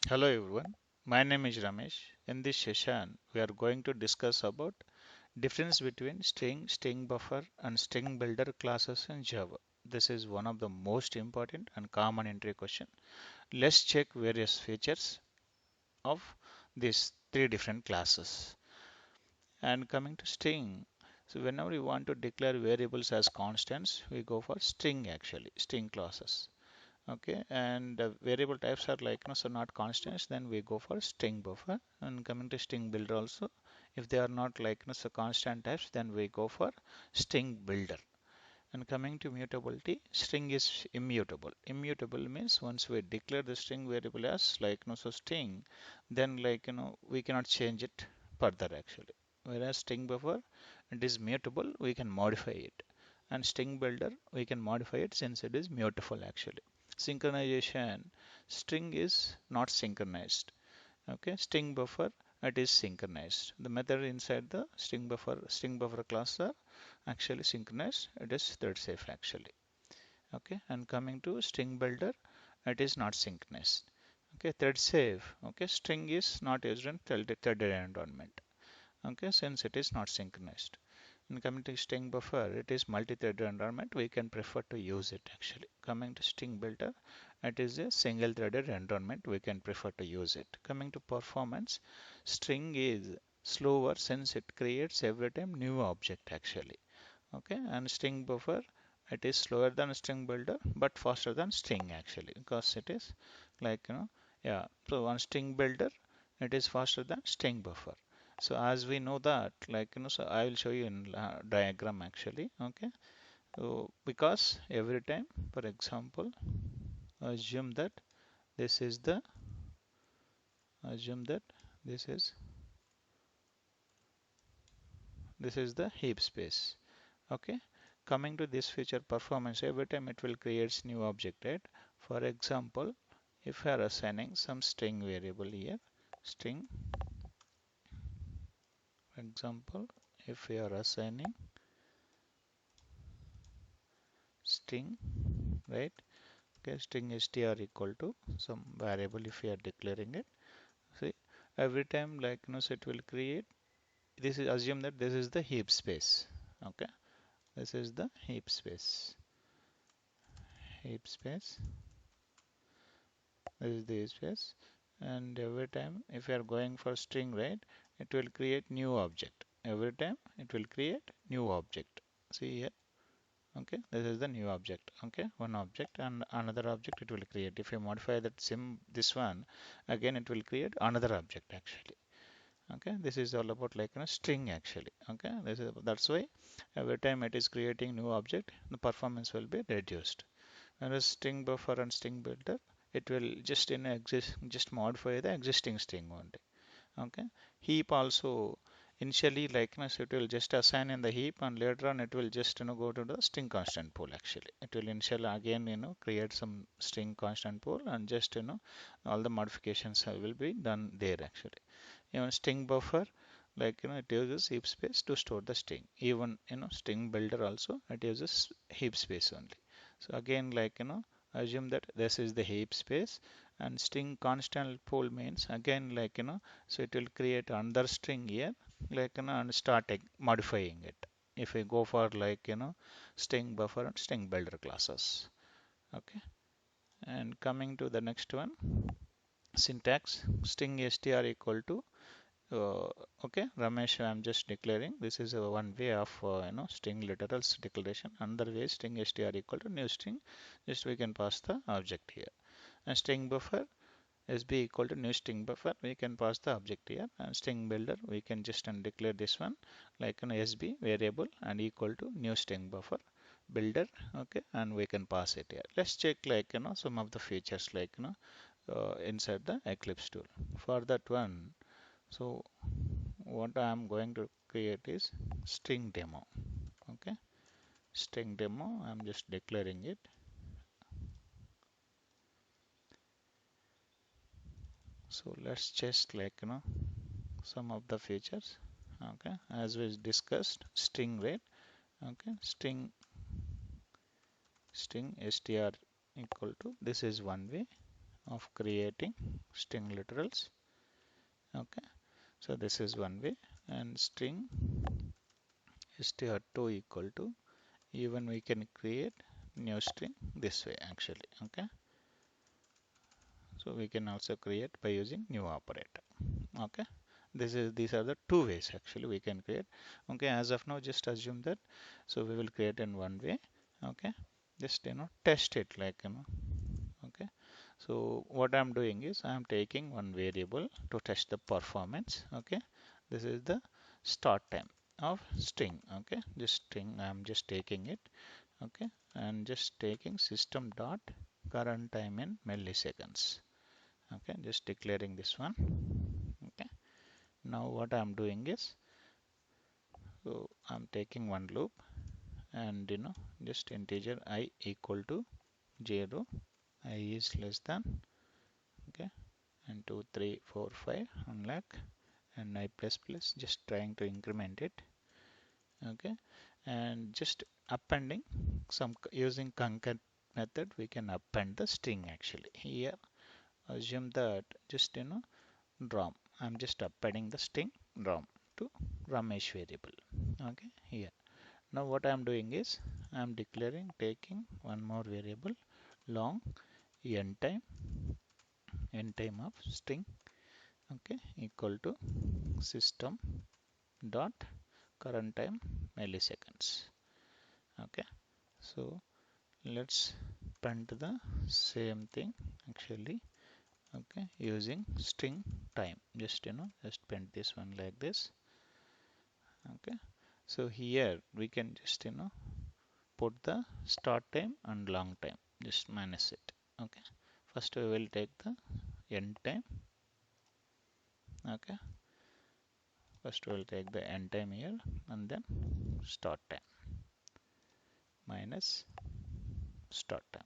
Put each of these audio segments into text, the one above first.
Hello everyone, my name is Ramesh. In this session, we are going to discuss about difference between string buffer, and string builder classes in Java. This is one of the most important and common entry question. Let's check various features of these three different classes. And coming to string, so whenever we want to declare variables as constants, we go for string classes. Okay, and variable types are like so not constants, then we go for string buffer. And coming to string builder also, if they are not like so constant types, then we go for string builder. And coming to mutability, string is immutable. Immutable means once we declare the string variable as so string, then we cannot change it further actually. Whereas string buffer, it is mutable, we can modify it. And string builder, we can modify it since it is mutable actually. Synchronization, string is not synchronized. Okay, string buffer, it is synchronized. The method inside the string buffer class are actually synchronized. It is thread safe actually. Okay, and coming to string builder, it is not synchronized. Okay, thread safe. Okay, string is not used in threaded environment. Okay, since it is not synchronized. And coming to string buffer, it is multi-threaded environment. We can prefer to use it actually. Coming to string builder, it is a single-threaded environment. We can prefer to use it. Coming to performance, string is slower since it creates every time new object actually. Okay, and string buffer, it is slower than string builder but faster than string actually because it is yeah. So on string builder, it is faster than string buffer. So as we know that so I will show you in diagram actually. Okay, so because every time, for example, assume that this is the assume that this is this is the heap space. Okay, coming to this feature performance, every time it will create new object, right? For example, if we are assigning some string variable here, string, for example, if we are assigning string, right? Okay, string str equal to some variable if we are declaring it. See, every time so it will create, this is assume that this is the heap space. Okay, this is the heap space, this is the heap space. And every time if you are going for string, right, it will create new object. Every time it will create new object. See here. Okay, this is the new object. Okay, one object and another object it will create. If you modify that this one, again it will create another object actually. Okay, this is all about string actually. Okay, that's why every time it is creating new object, the performance will be reduced. Whereas string buffer and string builder, it will just modify the existing string only. Okay, heap also initially so it will just assign in the heap, and later on it will just go to the string constant pool actually. It will initially again create some string constant pool, and just all the modifications will be done there actually. Even string buffer, it uses heap space to store the string. Even string builder also, it uses heap space only. So again assume that this is the heap space, and string constant pool means again so it will create another string here and start modifying it. If we go for string buffer and string builder classes. Okay, and coming to the next one, syntax, string str equal to uh, okay, Ramesh, I'm just declaring this is one way of string literals declaration. Another way, string str equal to new string. Just we can pass the object here. And string buffer sb equal to new string buffer. We can pass the object here. And string builder, we can just declare this one sb variable and equal to new string buffer builder. Okay, and we can pass it here. Let's check some of the features inside the Eclipse tool. For that one, so what I am going to create is string demo. Okay, string demo, I'm just declaring it. So let's just some of the features. Okay, as we discussed, string rate. Okay, string str equal to, this is one way. of creating string literals. Okay, so this is one way, and string str2 equal to, even we can create new string this way actually. Okay, so we can also create by using new operator. Okay, these are the two ways actually we can create. Okay, as of now just assume that, so we will create in one way. Okay, just test it like okay, so what I'm doing is I'm taking one variable to test the performance. Okay, this is the start time of string. Okay, this string I'm just taking it. Okay, and just taking system dot current time in milliseconds. Okay, just declaring this one. Okay, now what I'm doing is, so I'm taking one loop, and just integer I equal to 0, I is less than, okay, and 2 3 4 5 unlock, and I plus plus, just trying to increment it. Okay, and just appending some, using concat method we can append the string actually. Here assume that just rom, I'm just appending the string rom to Ramesh variable. Okay, here now what I'm doing is I'm declaring, taking one more variable long n time of string. Okay, equal to system dot current time milliseconds. Okay, so let's print the same thing actually. Okay, using string time, just just print this one like this. Okay, so here we can just put the start time and long time, just minus it. Okay, first we will take the end time. Okay, first we will take the end time here, and then start time minus start time.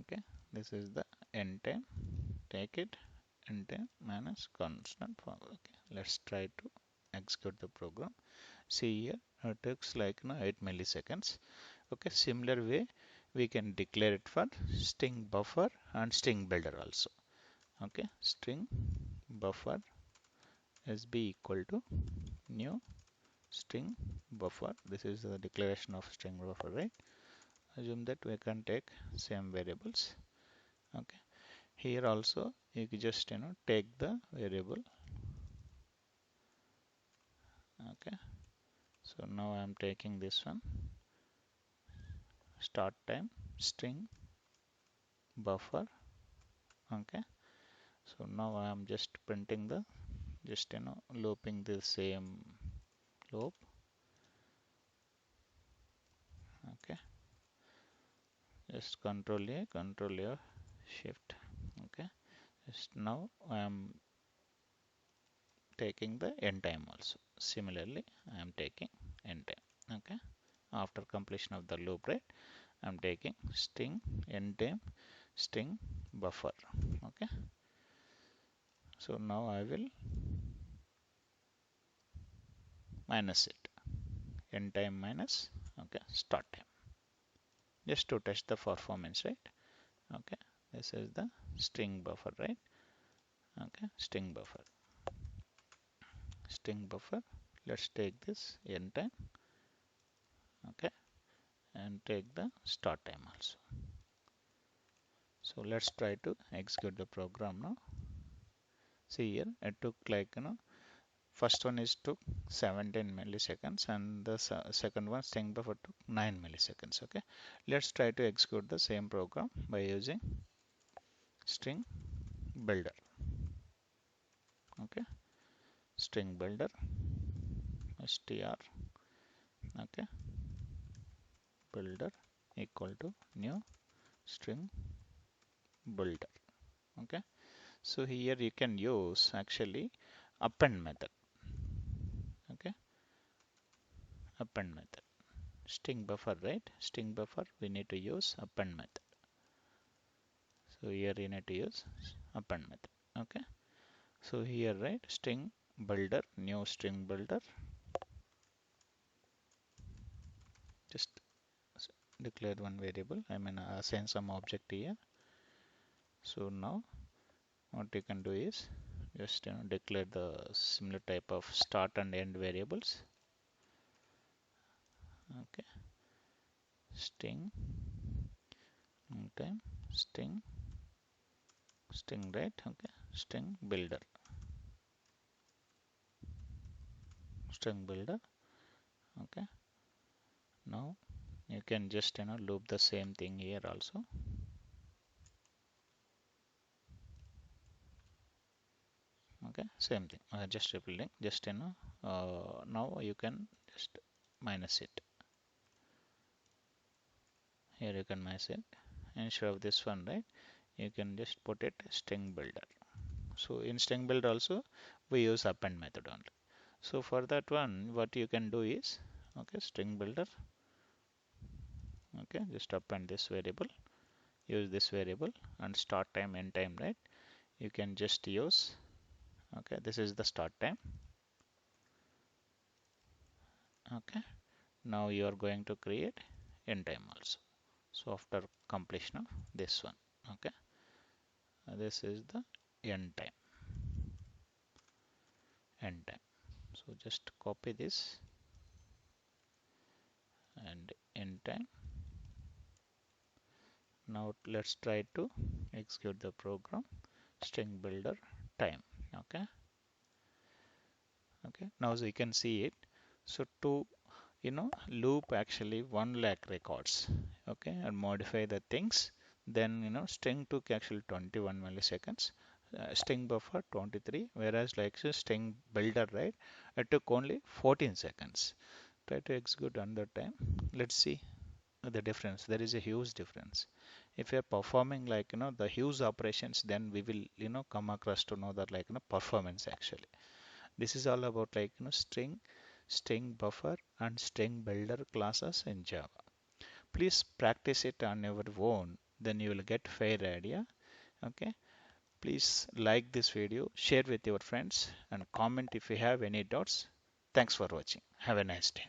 Okay, this is the end time, take it, end time minus constant form. Okay, let's try to execute the program. See here, it takes like 8 milliseconds. Okay, similar way we can declare it for string buffer and string builder also. Okay, string buffer is be equal to new string buffer. This is the declaration of string buffer, right? Assume that we can take same variables. Okay, here also you can just take the variable. Okay, so now I am taking this one, start time string buffer. Okay, so now I am just printing the, just looping the same loop. Okay, just control A, control A, shift. Okay, just now I am taking the end time also. Similarly I am taking end time. Okay, after completion of the loop, right, I am taking string end time string buffer. Okay, so now I will minus it, end time minus, okay, start time, just to test the performance, right? Okay, this is the string buffer, right? Okay, string buffer, let's take this end time. Okay, and take the start time also. So let's try to execute the program now. See here, it took like first one is took 17 milliseconds, and the second one string buffer took 9 milliseconds. Okay, let's try to execute the same program by using string builder. Okay, string builder str, okay, builder equal to new string builder. Okay, so here you can use actually append method. Okay, append method, string buffer, right? String buffer we need to use append method. So here you need to use append method. Okay, so here, right, string builder, new string builder, just declare one variable, I mean assign some object here. So now what you can do is just declare the similar type of start and end variables. Okay, string time string right. Okay, string builder. Okay, now you can just loop the same thing here also. Okay, same thing, just repeating, just now you can just minus it. Here you can minus it. Instead of this one, right, you can just put it string builder. So in string builder also we use append method only. So for that one, what you can do is, okay, string builder. Okay, just append this variable, use this variable, and start time, end time, right? You can just use, okay, this is the start time. Okay, now you are going to create end time also. So after completion of this one, okay, this is the end time, end time. So just copy this and end time. Now let's try to execute the program. String builder time. Okay, okay, now so you can see it. So to loop actually 1 lakh records, okay, and modify the things, then string took actually 21 milliseconds, string buffer 23, whereas like so string builder, right, it took only 14 seconds. Try to execute another time. Let's see the difference. There is a huge difference. If you are performing like the huge operations, then we will come across to know that like performance actually. This is all about like string buffer and string builder classes in Java. Please practice it on your own, then you will get fair idea. Okay, please like this video, share with your friends, and comment if you have any doubts. Thanks for watching. Have a nice day.